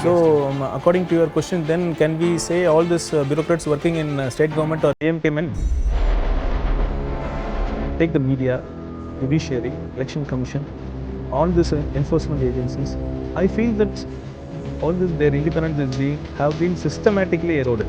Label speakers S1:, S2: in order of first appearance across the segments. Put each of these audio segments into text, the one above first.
S1: So, according to your question, then can we say all these bureaucrats working in state government or AMK men? Take the media, judiciary, election commission, all these enforcement agencies. I feel that all this their independence have been systematically eroded.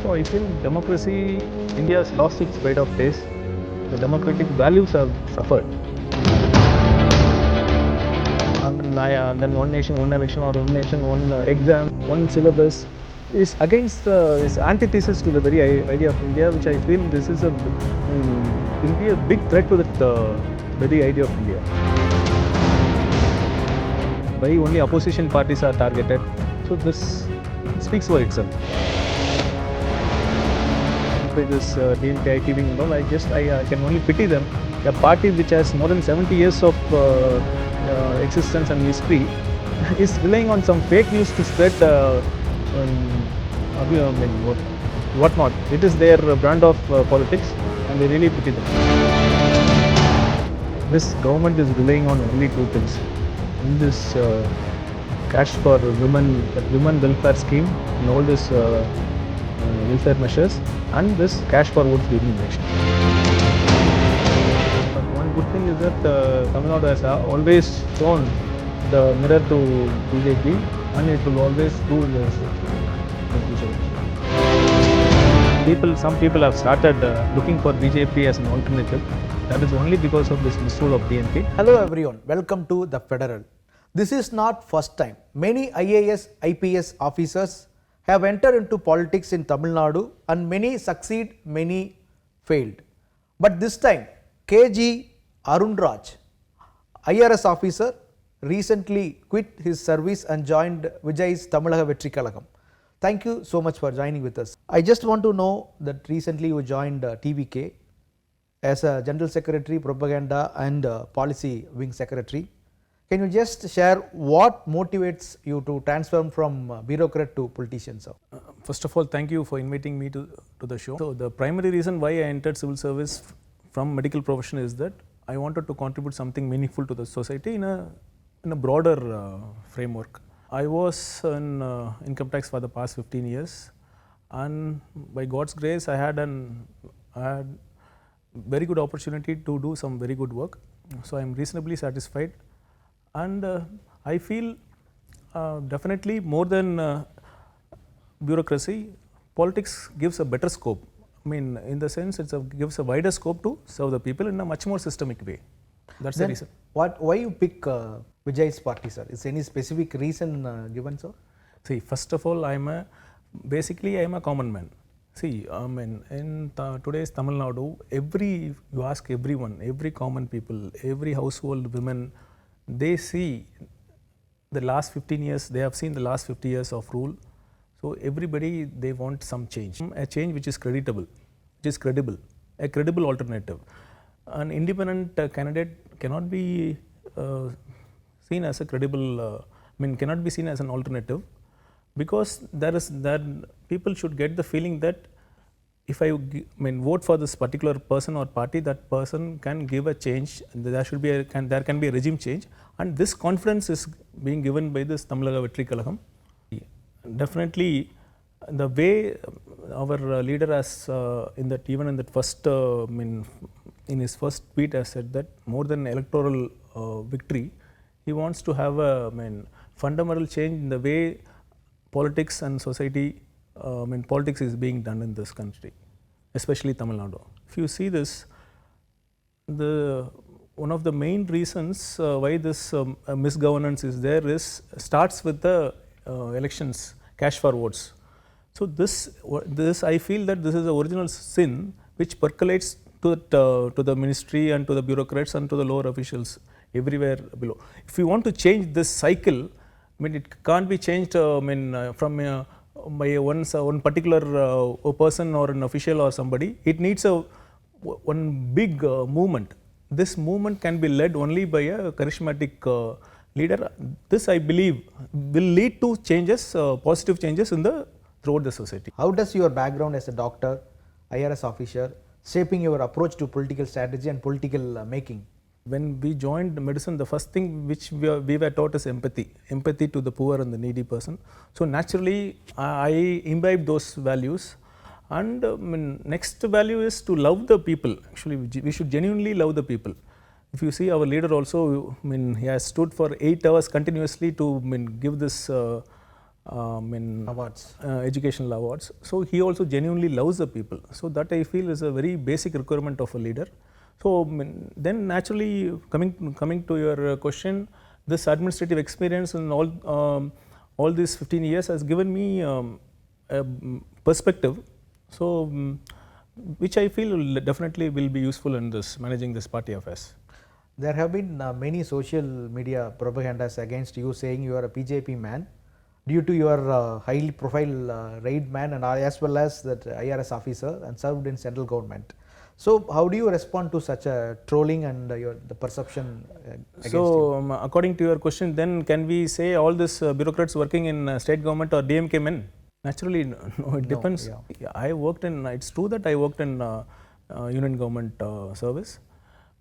S1: So I feel democracy, India has lost its pride of taste. The democratic values have suffered. And then one nation, one election, or one nation, one exam, one syllabus is against is antithesis to the very idea of India, which I feel this is will be a big threat to that very idea of India. Why only opposition parties are targeted? So this speaks for itself. By this DMK, ITV, I can only pity them. A party which has more than 70 years of existence and history is relying on some fake news to spread whatnot. It is their brand of politics, and they really pity them. This government is relying on only two things. In this cash for women welfare scheme, and all this welfare measures, and this cash for votes during election. One good thing is that Tamil Nadu has always shown the mirror to BJP, and it will always do this in future. Some people have started looking for BJP as an alternative. That is only because of this misrule of DMK.
S2: Hello everyone, welcome to The Federal. This is not first time. Many IAS, IPS officers have entered into politics in Tamil Nadu, and many succeed, many failed. But this time, KG Arun Raj, IRS officer, recently quit his service and joined Vijay's Tamil TheFederal. Thank you so much for joining with us. I just want to know that recently you joined TVK as a General Secretary, Propaganda and Policy Wing Secretary. Can you just share what motivates you to transform from bureaucrat to politician, sir?
S1: First of all, thank you for inviting me to the show. So the primary reason why I entered civil service from medical profession is that I wanted to contribute something meaningful to the society in a broader framework. I was in income tax for the past 15 years, and by God's grace I had very good opportunity to do some very good work. So I am reasonably satisfied, and I feel definitely more than bureaucracy, politics gives a better scope. I mean, in the sense it gives a wider scope to serve the people in a much more systemic way. That's then the reason.
S2: Why you pick Vijay's party, sir? Is any specific reason given, sir?
S1: See, first of all, I am a common man. See, I mean, in today's Tamil Nadu, you ask everyone, every common people, every household women, they see the last 15 years, they have seen the last 50 years of rule. So everybody, they want some change, a change which is creditable, which is credible, a credible alternative. An independent candidate cannot be seen as a credible, cannot be seen as an alternative, because that people should get the feeling that if I vote for this particular person or party, that person can give a change. There can be a regime change, and this confidence is being given by this Tamil TheFederal. Definitely, the way our leader has even in that first in his first tweet has said that more than electoral victory, he wants to have a fundamental change in the way politics and society, politics is being done in this country, especially Tamil Nadu. If you see this, one of the main reasons why this misgovernance is there starts with the elections, cash for votes. So this I feel that this is the original sin which percolates to the ministry and to the bureaucrats and to the lower officials everywhere below. If you want to change this cycle, it can't be changed from by one particular person or an official or somebody. It needs one big movement. This movement can be led only by a charismatic leader. This, I believe, will lead to changes, positive changes throughout the society.
S2: How does your background as a doctor, IRS officer, shaping your approach to political strategy and political making?
S1: When we joined medicine, the first thing which we were taught is empathy to the poor and the needy person. So naturally, I imbibed those values. And next value is to love the people. Actually, we should genuinely love the people. If you see our leader also, he has stood for 8 hours continuously to give this
S2: Awards.
S1: Educational awards. So he also genuinely loves the people. So that I feel is a very basic requirement of a leader. So then naturally coming to your question, this administrative experience and all these 15 years has given me a perspective. So which I feel definitely will be useful in this managing this party affairs.
S2: There have been many social media propagandas against you saying you are a BJP man due to your highly profile raid man and as well as that IRS officer and served in central government. So how do you respond to such a trolling and the perception against you?
S1: According to your question, then can we say all these bureaucrats working in state government are DMK men? Naturally, no, it depends. Yeah. I worked in, it's true that I worked in union government service,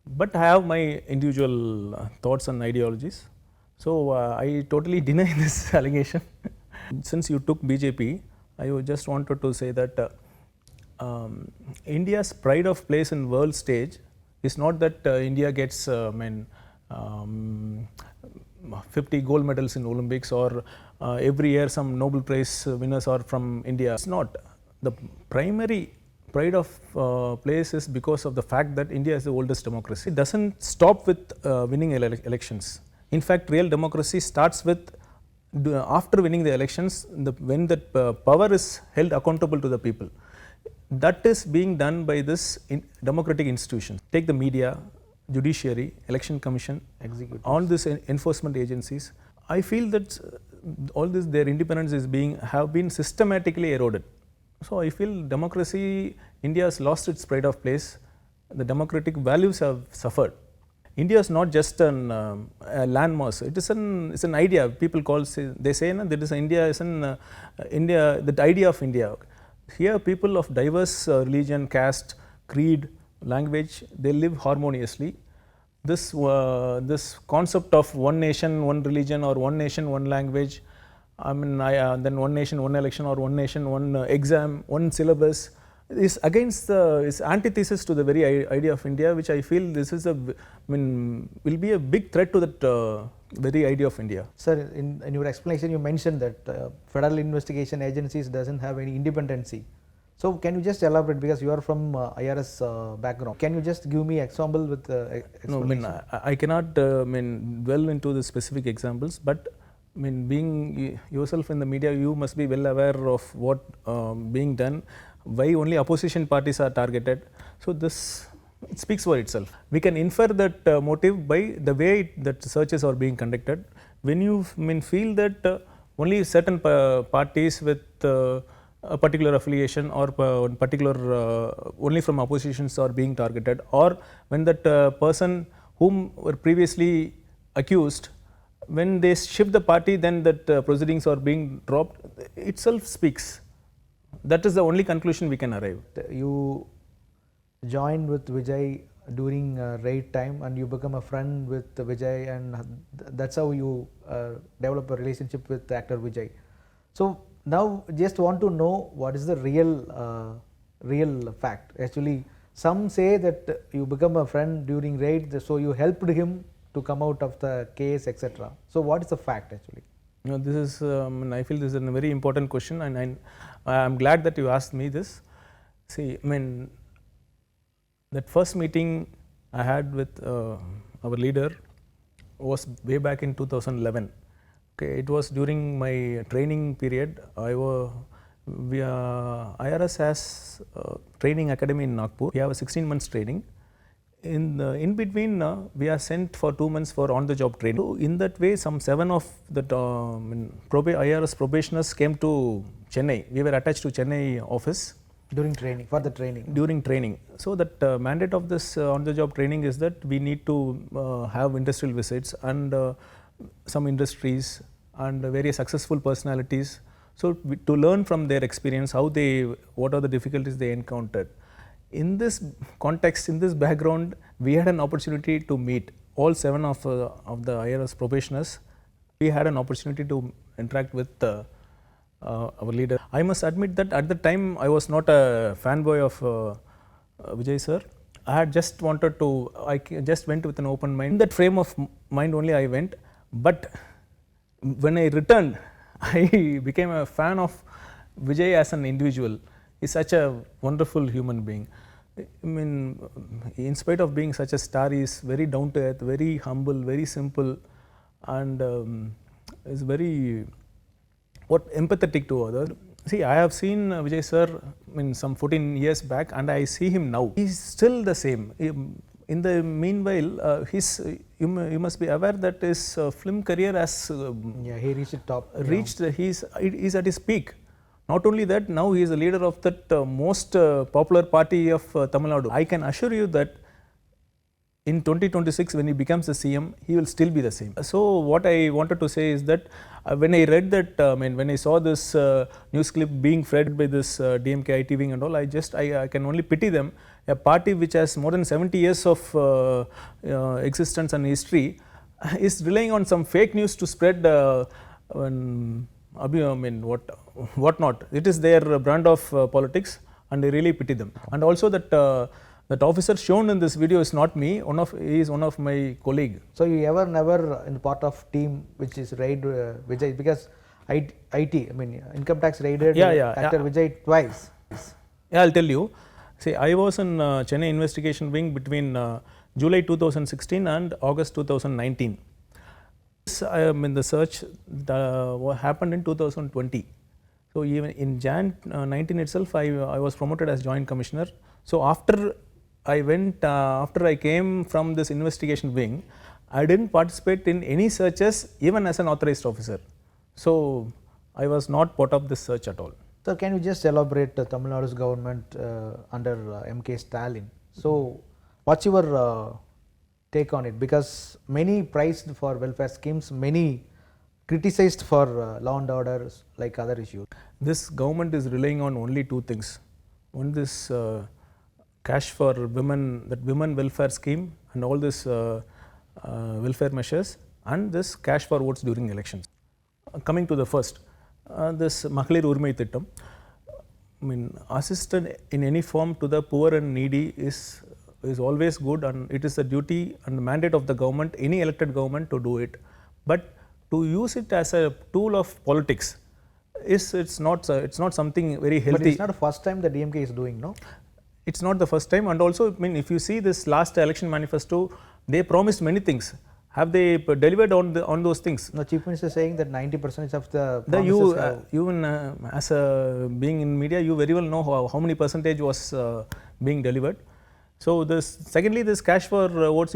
S1: but I have my individual thoughts and ideologies. So I totally deny this allegation. Since you took BJP, I just wanted to say that India's pride of place in world stage is not that India gets 50 gold medals in Olympics or every year some Nobel Prize winners are from India. It's not. The primary pride of place is because of the fact that India is the oldest democracy. It doesn't stop with winning elections. In fact, real democracy starts with after winning the elections, when the power is held accountable to the people. That is being done by this democratic institutions. Take the media, judiciary, election commission, all these enforcement agencies. I feel that all this, their independence is have been systematically eroded. So I feel democracy, India has lost its pride of place. The democratic values have suffered. India is not just a landmass. It is an idea. People they say that is India is India, the idea of India. Here, people of diverse religion, caste, creed, language, they live harmoniously. This concept of one nation, one religion, or one nation, one language, then one nation, one election, or one nation, one exam, one syllabus, is against is antithesis to the very idea of India, which I feel this is will be a big threat to that very idea of India.
S2: Sir, in your explanation you mentioned that federal investigation agencies doesn't have any independency. So can you just elaborate, because you are from IRS background, can you just give me example with explanation?
S1: No, I cannot dwell into the specific examples, but being yourself in the media, you must be well aware of what being done, why only opposition parties are targeted. So it speaks for itself. We can infer that motive by the way that searches are being conducted. When you feel that only certain parties with a particular affiliation or particular only from oppositions are being targeted, or when that person whom were previously accused, when they shift the party, then that proceedings are being dropped, itself speaks. That is the only conclusion we can arrive.
S2: You joined with Vijay during raid time and you become a friend with Vijay, and that's how you develop a relationship with actor Vijay. So now just want to know what is the real fact. Actually, some say that you become a friend during raid, so you helped him to come out of the case, etc. So what is the fact actually?
S1: This is I feel this is a very important question, and I am glad that you asked me this. See, that first meeting I had with our leader was way back in 2011. Okay, it was during my training period. IRS has training academy in Nagpur. We have a 16 months training. In between, we are sent for 2 months for on-the-job training. So in that way, some 7 of the IRS probationers came to Chennai. We were attached to Chennai office.
S2: During training, for the training?
S1: During training. So that mandate of this on-the-job training is that we need to have industrial visits and some industries and various successful personalities. So to learn from their experience, what are the difficulties they encountered. in this context, in this background, we had an opportunity to meet all 7 of the IRS probationers. We had an opportunity to interact with our leader. I must admit that at the time I was not a fanboy of Vijay sir. I had just wanted to, just went with an open mind. In that frame of mind only I went, but when I returned, I became a fan of Vijay as an individual. He's such a wonderful human being. I mean, in spite of being such a star, he is very down to earth, very humble, very simple, and is very empathetic to others. See, I have seen Vijay sir some 14 years back, and I see him now. He's still the same. In the meanwhile, you must be aware that his film career has
S2: he reached the top.
S1: He's at his peak. Not only that, now he is the leader of that most popular party of Tamil Nadu. I can assure you that in 2026, when he becomes the CM, he will still be the same. So what I wanted to say is that when I read that, when I saw this news clip being fed by this DMK IT wing and all, I can only pity them. A party which has more than 70 years of existence and history is relying on some fake news to spread what not. It is their brand of politics, and I really pity them. And also that officer shown in this video is not me. He is one of my colleague.
S2: So you never in the part of team which is raid Vijay, because IT, income tax raided actor Vijay twice.
S1: Yeah, I'll tell you. See, I was in Chennai investigation wing between July 2016 and August 2019. The search happened in 2020. So even in Jan 19 itself, I was promoted as Joint Commissioner. So after I came from this investigation wing, I didn't participate in any searches even as an authorized officer. So I was not part of this search at all.
S2: So can you just elaborate Tamil Nadu's government under MK Stalin? So what's your take on it? Because many praised for welfare schemes, many criticized for law and order like other issues.
S1: This government is relying on only 2 things. One, this cash for women, that women welfare scheme, and all this welfare measures, and this cash for votes during elections. Coming to the first, this Mahalir Urmai Thittam, assistance in any form to the poor and needy is always good, and it is the duty and the mandate of the government, any elected government, to do it. But to use it as a tool of politics it's not something very healthy.
S2: But it's not the first time the DMK is doing, no?
S1: It's not the first time, and also if you see this last election manifesto, they promised many things. Have they delivered on those things?
S2: The Chief Minister is saying that 90% of the promises
S1: as being in media, you very well know how many percentage was being delivered. So secondly, this cash for votes,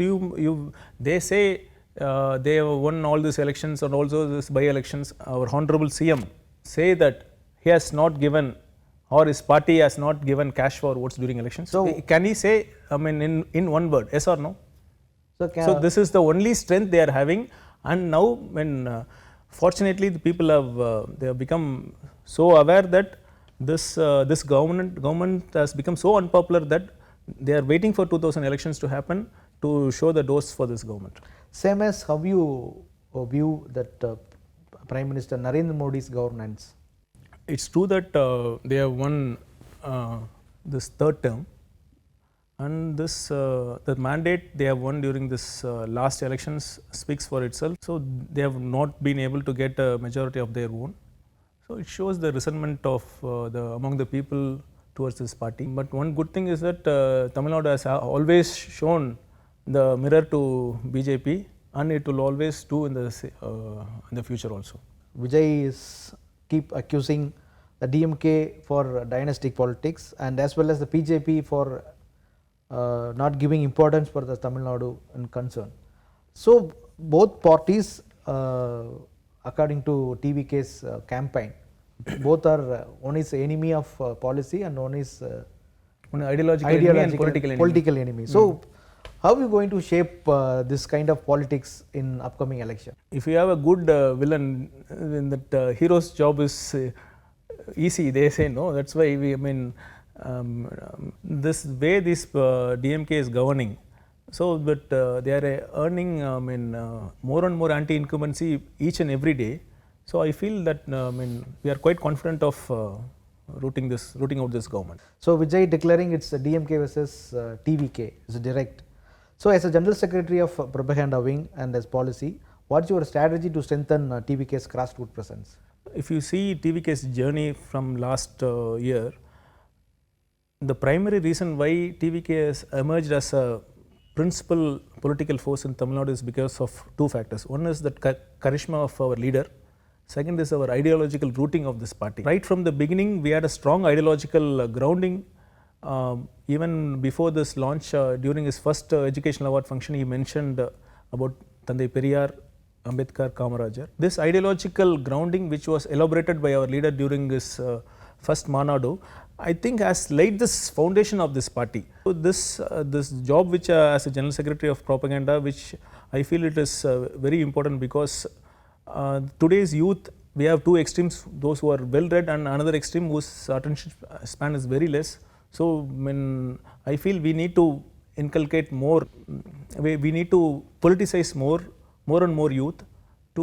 S1: they say they have won all these elections and also this by-elections. Our Honorable CM say that he has not given, or his party has not given cash for votes during elections. So can he say, in one word, yes or no? So this is the only strength they are having, and now when fortunately the people have become so aware that this government has become so unpopular that they are waiting for 2000 elections to happen to show the dose for this government.
S2: Same as how you view that Prime Minister Narendra Modi's governance.
S1: It's true that they have won this 3rd term, and this the mandate they have won during this last elections speaks for itself. So they have not been able to get a majority of their own. So it shows the resentment of among the people towards this party. But one good thing is that Tamil Nadu has always shown the mirror to BJP, and it will always do in the future also.
S2: Vijay is keep accusing the DMK for dynastic politics, and as well as the BJP for not giving importance for the Tamil Nadu in concern. So both parties, according to TVK's campaign, both are, one is enemy of policy and one is
S1: ideological enemy and political enemy.
S2: So how are you going to shape this kind of politics in upcoming election?
S1: If you have a good villain, then that hero's job is easy, they say, no. That's why this way this DMK is governing, so but they are earning more and more anti-incumbency each and every day. So I feel that we are quite confident of rooting out this government.
S2: So Vijay declaring it's DMK versus TVK is direct. So as a General Secretary of Propaganda Wing and as policy, what's your strategy to strengthen TVK's grassroots presence?
S1: If you see TVK's journey from last year, the primary reason why TVK has emerged as a principal political force in Tamil Nadu is because of two factors. One is the charisma of our leader. Second is our ideological rooting of this party. Right from the beginning, we had a strong ideological grounding. Even before this launch, during his first educational award function, he mentioned about Thandai Periyar, Ambedkar, Kamarajar. This ideological grounding, which was elaborated by our leader during his first Manadu, I think has laid this foundation of this party. So this job, which as a General Secretary of Propaganda, which I feel it is very important because today's youth, we have two extremes, those who are well read and another extreme whose attention span is very less. So when I feel we need to inculcate more, we need to politicize more and more youth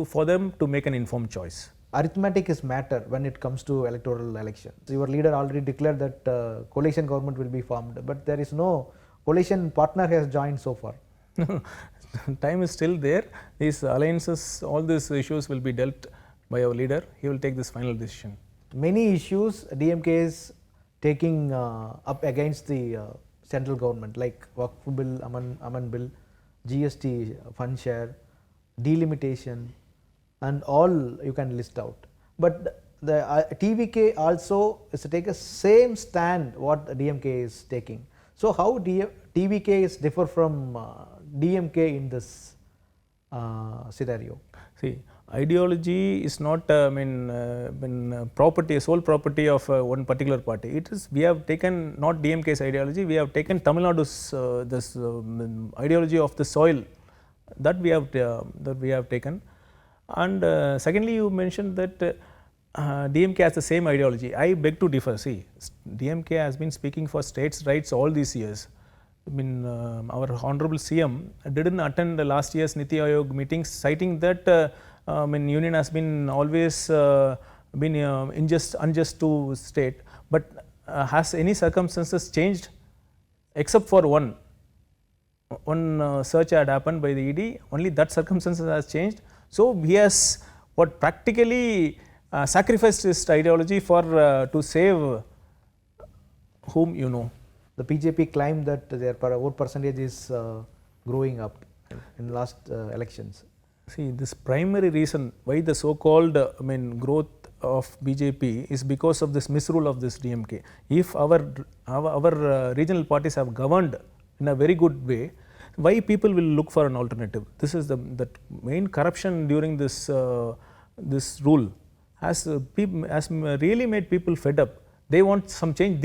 S1: for them to make an informed choice.
S2: Arithmetic is matter when it comes to electoral elections. Your leader already declared that coalition government will be formed, but there is no coalition partner has joined so far.
S1: Time is still there. These alliances, all these issues will be dealt by our leader. He will take this final decision.
S2: Many issues DMK is taking up against the central government, like Waqf Bill, Aman Bill, GST fund share, delimitation, and all you can list out. But the TVK also is to take a same stand what DMK is taking. So how TVK is differ from DMK in this scenario?
S1: See, ideology is not property, sole property of one particular party. It is, we have taken not DMK's ideology, we have taken Tamil Nadu's this ideology of the soil that we have taken. And secondly, you mentioned that DMK has the same ideology. I beg to differ. See, DMK has been speaking for states' rights all these years. Our Honorable CM didn't attend the last year's Niti Aayog meetings, citing that union has been always been unjust to state. But has any circumstances changed? Except for one search had happened by the ED. Only that circumstances has changed. So he has practically sacrificed his ideology for to save whom you know.
S2: The BJP claimed that their vote percentage is growing up in last elections.
S1: See, this primary reason why the so-called growth of BJP is because of this misrule of this DMK. If our regional parties have governed in a very good way, why people will look for an alternative? This is the main corruption during this this rule has really made people fed up. They want some change.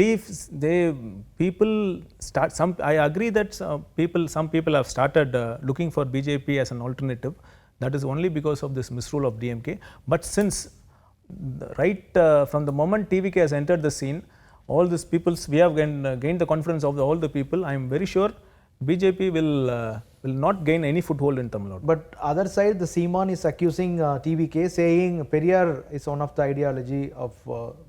S1: People start some. I agree that some people have started looking for BJP as an alternative. That is only because of this misrule of DMK. But since from the moment TVK has entered the scene, all these peoples, we have gained the confidence of all the people. I am very sure BJP will not gain any foothold in Tamil Nadu.
S2: But other side, the Seeman is accusing TVK, saying Periyar is one of the ideology of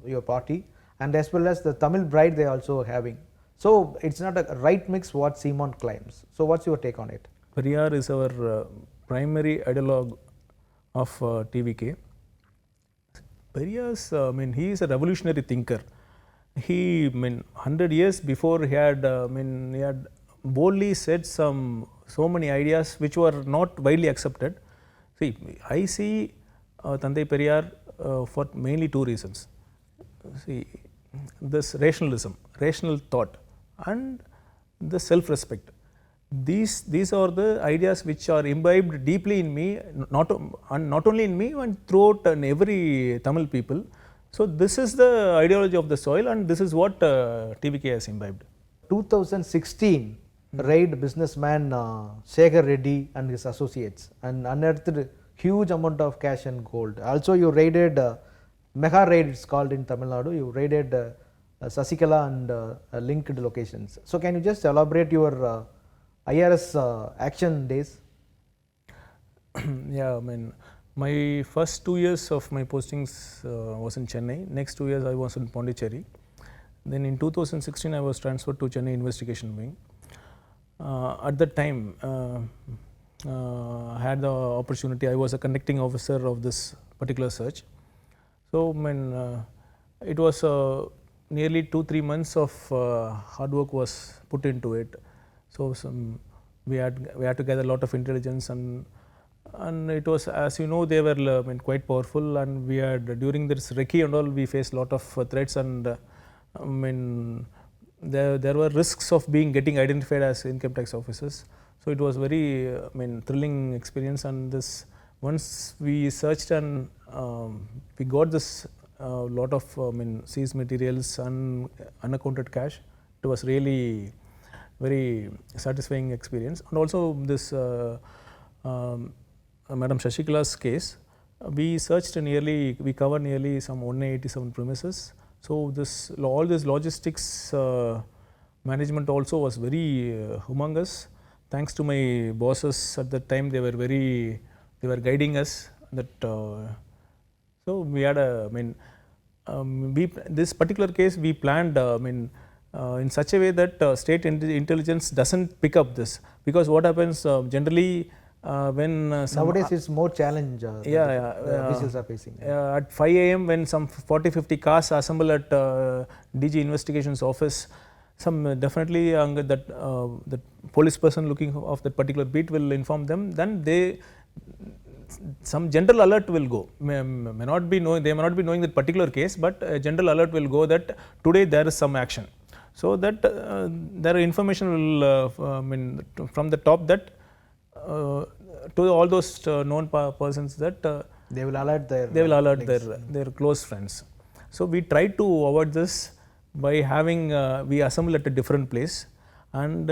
S2: your party, and as well as the Tamil bride they are also having. So it's not a right mix what Seeman claims. So what's your take on it?
S1: Periyar is our primary ideologue of TVK. Periyar's, he is a revolutionary thinker. He, 100 years before he had boldly said so many ideas which were not widely accepted. See, I see Thandai Periyar for mainly two reasons. See, this rationalism, rational thought, and the self-respect. These are the ideas which are imbibed deeply in me, not only in me, and throughout every Tamil people. So this is the ideology of the soil, and this is what TVK has imbibed.
S2: 2016 raid businessman Shekhar Reddy and his associates and unearthed huge amount of cash and gold. Also you raided mega raid, it's called in Tamil Nadu. You raided Sasikala and linked locations. So can you just elaborate your IRS action days?
S1: Yeah, I mean, my first 2 years of my postings was in Chennai. Next 2 years I was in Pondicherry. Then in 2016 I was transferred to Chennai Investigation Wing. At that time, I had the opportunity. I was a conducting officer of this particular search. So, it was nearly 2-3 months of hard work was put into it. So, we had to gather a lot of intelligence, and it was, as you know, they were quite powerful, and we had, during this recce and all, we faced a lot of threats, and there were risks of getting identified as income tax officers. So it was very thrilling experience, and this, once we searched and we got this lot of seized materials and unaccounted cash, it was really very satisfying experience. And also this Madam Shashikala's case, we covered nearly some 187 premises. So this, all this logistics management also was very humongous. Thanks to my bosses at that time, they were guiding us. That so we had this particular case we planned in such a way that state intelligence doesn't pick up this, because what happens generally. When
S2: nowadays it's more challenge officials are facing.
S1: At 5 AM when some 40-50 cars assemble at DG Investigations office, some definitely that police person looking of that particular beat will inform them. Then some general alert will go. They may not be knowing that particular case, but a general alert will go that today there is some action. So that their information will from the top that. To all those known persons that
S2: they will alert
S1: their close friends. So we tried to avoid this by having we assemble at a different place, and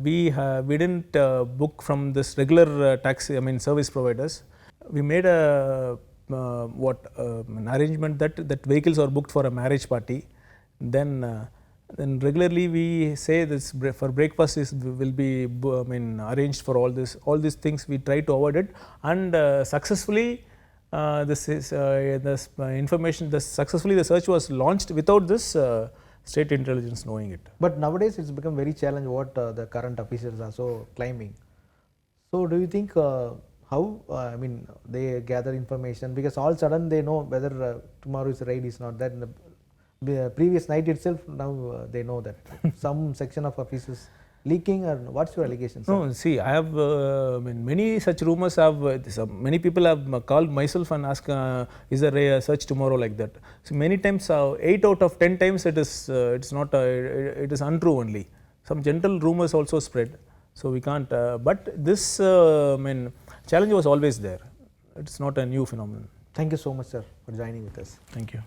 S1: we didn't book from this regular taxi service providers. We made an arrangement that vehicles are booked for a marriage party. Then regularly we say this for breakfast will be arranged for all these things. We try to avoid it, and successfully successfully the search was launched without this state intelligence knowing it.
S2: But nowadays it's become very challenging what the current officers are so claiming. So do you think how they gather information, because all sudden they know whether tomorrow is raid is not that in the previous night itself, now they know that some section of officers leaking, or what's your allegation?
S1: No, see, I have many such rumors have many people have called myself and asked is there a search tomorrow, like that. So many times 8 out of 10 times it is it's not it is untrue only. Some general rumors also spread, so we can't but this challenge was always there. It's not a new phenomenon.
S2: Thank you so much, sir, for joining with us.
S1: Thank you.